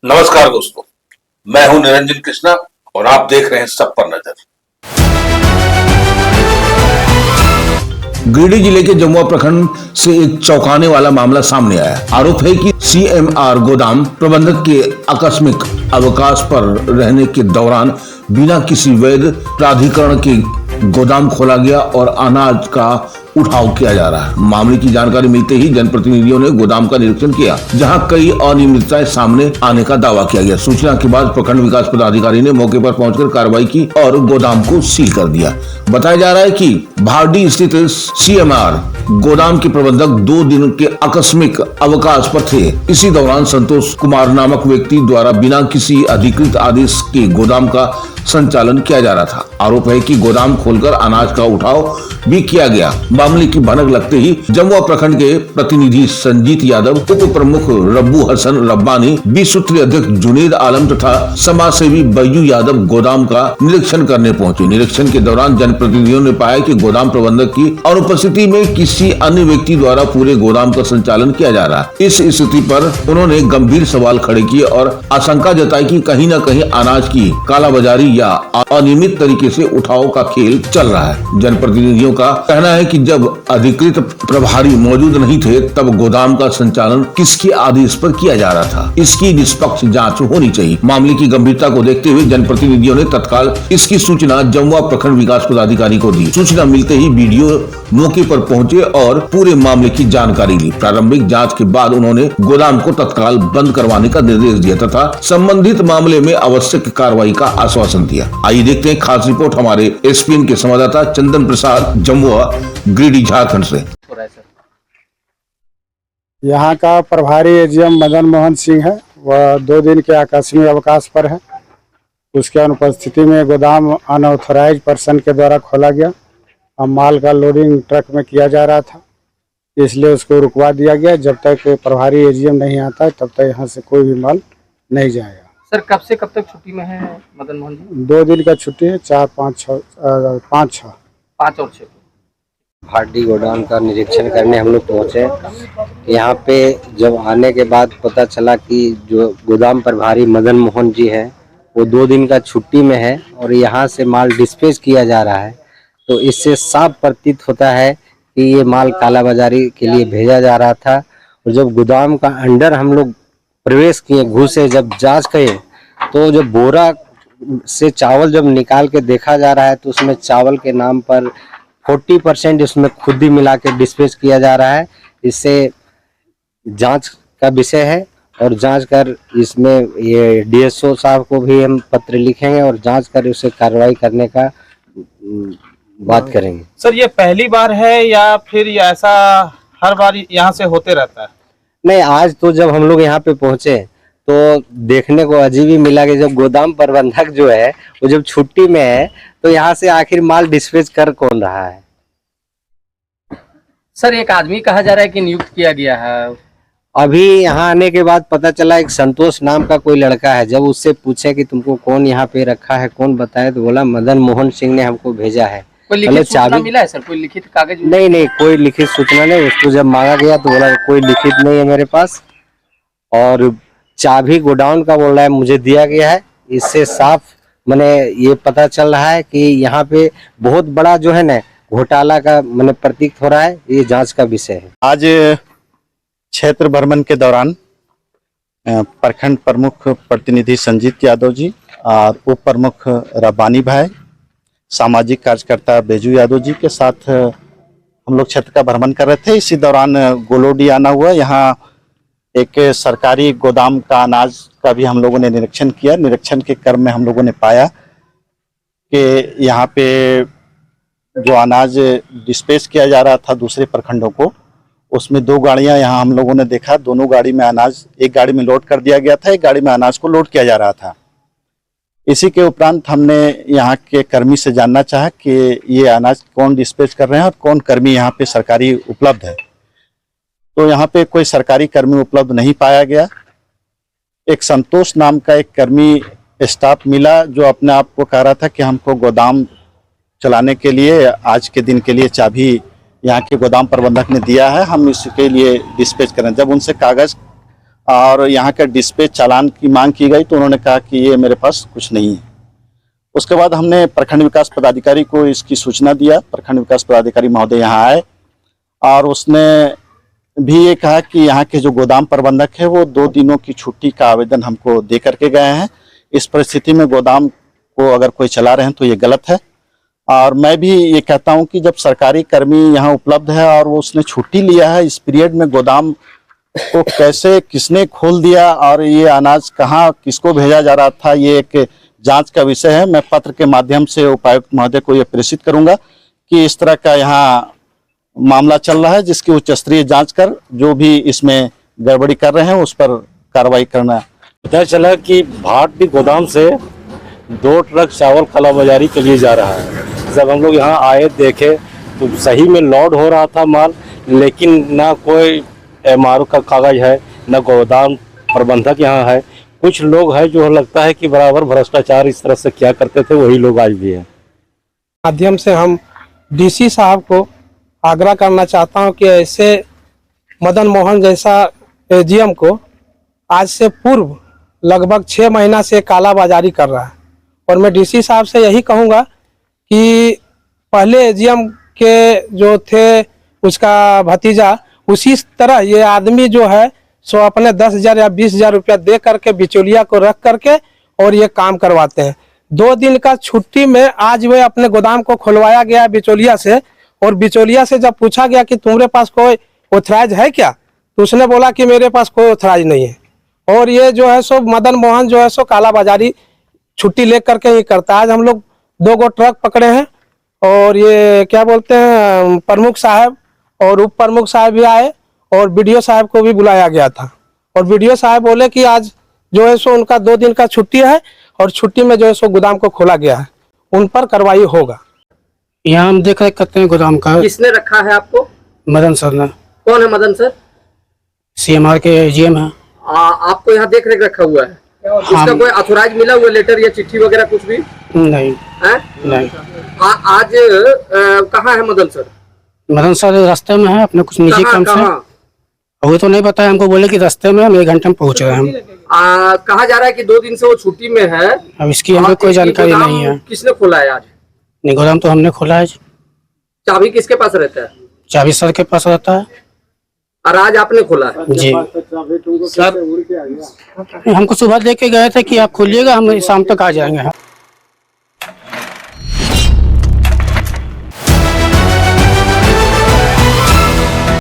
नमस्कार दोस्तों, मैं हूं निरंजन कृष्णा और आप देख रहे हैं सब पर नजर। गिरिडीह जिले के जमुआ प्रखंड से एक चौंकाने वाला मामला सामने आया। आरोप है कि सीएमआर गोदाम प्रबंधक के आकस्मिक अवकाश पर रहने के दौरान बिना किसी वैध प्राधिकरण के गोदाम खोला गया और अनाज का उठाव किया जा रहा है। मामले की जानकारी मिलते ही जनप्रतिनिधियों ने गोदाम का निरीक्षण किया, जहां कई अनियमितताएं सामने आने का दावा किया गया। सूचना के बाद प्रखंड विकास पदाधिकारी ने मौके पर पहुंचकर कार्रवाई की और गोदाम को सील कर दिया। बताया जा रहा है कि भारडीह स्थित सीएमआर गोदाम के प्रबंधक 2 दिन के आकस्मिक अवकाश पर थे। इसी दौरान संतोष कुमार नामक व्यक्ति द्वारा बिना किसी अधिकृत आदेश के गोदाम का संचालन किया जा रहा था। आरोप है कि गोदाम खोलकर अनाज का उठाव भी किया गया। मामले की भनक लगते ही जमुआ प्रखंड के प्रतिनिधि संजीत यादव, उप प्रमुख रब्बू हसन रब्बानी, 20 सूत्रीय अध्यक्ष जुनेद आलम तथा समाज सेवी बैजू यादव गोदाम का निरीक्षण करने पहुंचे। निरीक्षण के दौरान जनप्रतिनिधियों ने पाया कि गोदाम प्रबंधक की अनुपस्थिति में किसी अन्य व्यक्ति द्वारा पूरे गोदाम का संचालन किया जा रहा है। इस स्थिति पर उन्होंने गंभीर सवाल खड़े किए और आशंका जताई कि कहीं न कहीं अनाज की कालाबाजारी या अनियमित तरीके से उठाव का खेल चल रहा है। जनप्रतिनिधियों का कहना है कि जब अधिकृत प्रभारी मौजूद नहीं थे तब गोदाम का संचालन किसके आदेश पर किया जा रहा था। इसकी निष्पक्ष जांच होनी चाहिए। मामले की गंभीरता को देखते हुए जनप्रतिनिधियों ने तत्काल इसकी सूचना जमुआ प्रखंड विकास पदाधिकारी को दी। सूचना मिलते ही बीडीओ मौके पर पहुंचे और पूरे मामले की जानकारी ली। प्रारंभिक जांच के बाद उन्होंने गोदाम को तत्काल बंद करवाने का निर्देश दिया तथा संबंधित मामले में आवश्यक कार्रवाई का आश्वासन दिया। आइए देखते हैं खास रिपोर्ट हमारे एसपीएन के संवाददाता चंदन प्रसाद, जमुआ, गिरिडीह, झारखंड से। यहाँ का प्रभारी एजीएम मदन मोहन सिंह है, वह 2 दिन के आकस्मिक अवकाश पर है। उसके अनुपस्थिति में गोदाम अनऑथराइज पर्सन के द्वारा खोला गया। अब माल का लोडिंग ट्रक में किया जा रहा था, इसलिए उसको रुकवा दिया गया। जब तक प्रभारी एजीएम नहीं आता है तब तक यहाँ से कोई भी माल नहीं जाएगा। सर कब से कब तक छुट्टी में है मदन मोहन जी? 2 दिन का छुट्टी है, 4, 5, 6, 5 और 6 भारडीह गोदाम का निरीक्षण करने हम लोग पहुँचे। यहाँ पे जब आने के बाद पता चला कि जो गोदाम प्रभारी मदन मोहन जी है वो 2 दिन का छुट्टी में है और यहाँ से माल डिस्पैच किया जा रहा है, तो इससे साफ प्रतीत होता है कि ये माल कालाबाजारी के लिए भेजा जा रहा था। और जब गोदाम का अंदर हम लोग प्रवेश किए, घुसे, जब जांच किए तो जो बोरा से चावल जब निकाल के देखा जा रहा है तो उसमें चावल के नाम पर 40% इसमें खुद ही मिला के डिस्पैच किया जा रहा है। इससे जांच का विषय है और जांच कर इसमें ये डीएसओ साहब को भी हम पत्र लिखेंगे और जांच कर उसे कार्रवाई करने का बात करेंगे। सर ये पहली बार है या फिर ऐसा हर बार यहाँ से होते रहता है? नहीं, आज तो जब हम लोग यहाँ पे पहुंचे तो देखने को अजीब ही मिला कि जब गोदाम प्रबंधक जो है वो जब छुट्टी में है तो यहाँ से आखिर माल डिस्पैच कर कौन रहा है। सर एक आदमी कहा जा रहा है कि नियुक्त किया गया है। अभी यहाँ आने के बाद पता चला एक संतोष नाम का कोई लड़का है। जब उससे पूछे कि तुमको कौन यहाँ पे रखा है, कौन बताए, तो बोला मदन मोहन सिंह ने हमको भेजा है। कोई लिखित सूचना मिला है सर? कोई लिखित कागज? नहीं, कोई लिखित सूचना नहीं। उसको जब मांगा गया तो बोला कोई लिखित नहीं है मेरे पास, और चाबी गोडाउन का बोल रहा है मुझे दिया गया है। इससे साफ मैंने ये पता चल रहा है कि यहाँ पे बहुत बड़ा जो है ना घोटाला का मैंने प्रतीक हो रहा है। ये जांच का विषय है। आज क्षेत्र भ्रमण के दौरान प्रखंड प्रमुख प्रतिनिधि संजीत यादव जी और उप प्रमुख रब्बानी भाई, सामाजिक कार्यकर्ता बैजू यादव जी के साथ हम लोग क्षेत्र का भ्रमण कर रहे थे। इसी दौरान गोलोडी आना हुआ। यहाँ एक सरकारी गोदाम का अनाज का भी हम लोगों ने निरीक्षण किया। निरीक्षण के क्रम में हम लोगों ने पाया कि यहाँ पे जो अनाज डिस्पैच किया जा रहा था दूसरे प्रखंडों को, उसमें 2 गाड़ियाँ यहाँ हम लोगों ने देखा। दोनों गाड़ी में अनाज, एक गाड़ी में लोड कर दिया गया था, एक गाड़ी में अनाज को लोड किया जा रहा था। इसी के उपरांत हमने यहाँ के कर्मी से जानना चाहा कि ये अनाज कौन डिस्पैच कर रहे हैं और कौन कर्मी यहाँ पे सरकारी उपलब्ध है। तो यहाँ पे कोई सरकारी कर्मी उपलब्ध नहीं पाया गया। एक संतोष नाम का एक कर्मी स्टाफ मिला जो अपने आप को कह रहा था कि हमको गोदाम चलाने के लिए आज के दिन के लिए चाबी यहाँ के गोदाम प्रबंधक ने दिया है, हम इसके लिए डिस्पैच करें। जब उनसे कागज और यहाँ का डिस्पैच चालान की मांग की गई तो उन्होंने कहा कि ये मेरे पास कुछ नहीं है। उसके बाद हमने प्रखंड विकास पदाधिकारी को इसकी सूचना दिया। प्रखंड विकास पदाधिकारी महोदय यहाँ आए और उसने भी ये कहा कि यहाँ के जो गोदाम प्रबंधक है वो 2 दिनों की छुट्टी का आवेदन हमको दे करके गए हैं। इस परिस्थिति में गोदाम को अगर कोई चला रहे हैं तो ये गलत है। और मैं भी ये कहता हूँ कि जब सरकारी कर्मी यहाँ उपलब्ध है और वो उसने छुट्टी लिया है, इस पीरियड में गोदाम को कैसे किसने खोल दिया और ये अनाज कहाँ किसको भेजा जा रहा था, ये एक जांच का विषय है। मैं पत्र के माध्यम से उपायुक्त महोदय को ये प्रेषित करूंगा कि इस तरह का यहाँ मामला चल रहा है, जिसकी उच्च स्तरीय जांच कर जो भी इसमें गड़बड़ी कर रहे हैं उस पर कार्रवाई करना। पता चला कि भाटी गोदाम से 2 ट्रक चावल कालाबाजारी के लिए जा रहा है। जब हम लोग यहाँ आए देखे तो सही में लोड हो रहा था माल, लेकिन ना कोई MRO का कागज है, ना गोदाम प्रबंधक यहाँ है। कुछ लोग हैं जो लगता है कि बराबर भ्रष्टाचार इस तरह से क्या करते थे, वही लोग आज भी हैं। माध्यम से हम DC साहब को आग्रह करना चाहता हूं कि ऐसे मदन मोहन जैसा AGM को आज से पूर्व लगभग 6 महीना से कालाबाजारी कर रहा है। और मैं DC साहब से यही कहूंगा कि पहले AGM के जो थे उसका भतीजा, उसी तरह ये आदमी जो है सो अपने 10,000 या 20,000 रुपया दे करके बिचौलिया को रख करके और ये काम करवाते हैं। 2 दिन का छुट्टी में आज वे अपने गोदाम को खुलवाया गया बिचौलिया से, और बिचौलिया से जब पूछा गया कि तुम्हारे पास कोई ऑथराइज है क्या, तो उसने बोला कि मेरे पास कोई ऑथराइज नहीं है। और ये जो है सो मदन मोहन जो है सो कालाबाजारी छुट्टी ले करके ही करता है। आज हम लोग 2 गो ट्रक पकड़े हैं और ये क्या बोलते हैं प्रमुख साहब और उप प्रमुख साहब भी आए और BDO साहब को भी बुलाया गया था। और BDO साहब बोले कि आज जो है सो उनका 2 दिन का छुट्टी है और छुट्टी में जो है सो गोदाम को खोला गया है, उन पर कार्रवाई होगा। यहाँ हम देख रेख करते हैं गोदाम का। किसने रखा है आपको? मदन सर ने। कौन है मदन सर? CMR के AGM है। आपको यहाँ देख रेख रखा हुआ है? उसका कोई अथोराइज मिला हुआ लेटर या चिट्ठी वगैरह कुछ भी? नहीं है? नहीं। आज कहाँ है मदन सर? मदन सर रास्ते में है अपने कुछ निजी काम से। वो तो नहीं बताया हमको, बोले कि रास्ते में हम 1 घंटे में पहुँच रहे हैं। कहा जा रहा है कि 2 दिन से वो छुट्टी में है। अब इसकी हमें कोई जानकारी नहीं है। किसने खोला है आज? नहीं, गोदाम तो हमने खोला है। चाबी किसके पास रहता है? चाबी सर के पास रहता है। और आज आपने खोला है? जी सर हमको सुबह दे के गए थे कि आप खोलिएगा, हम शाम तक आ जाएंगे।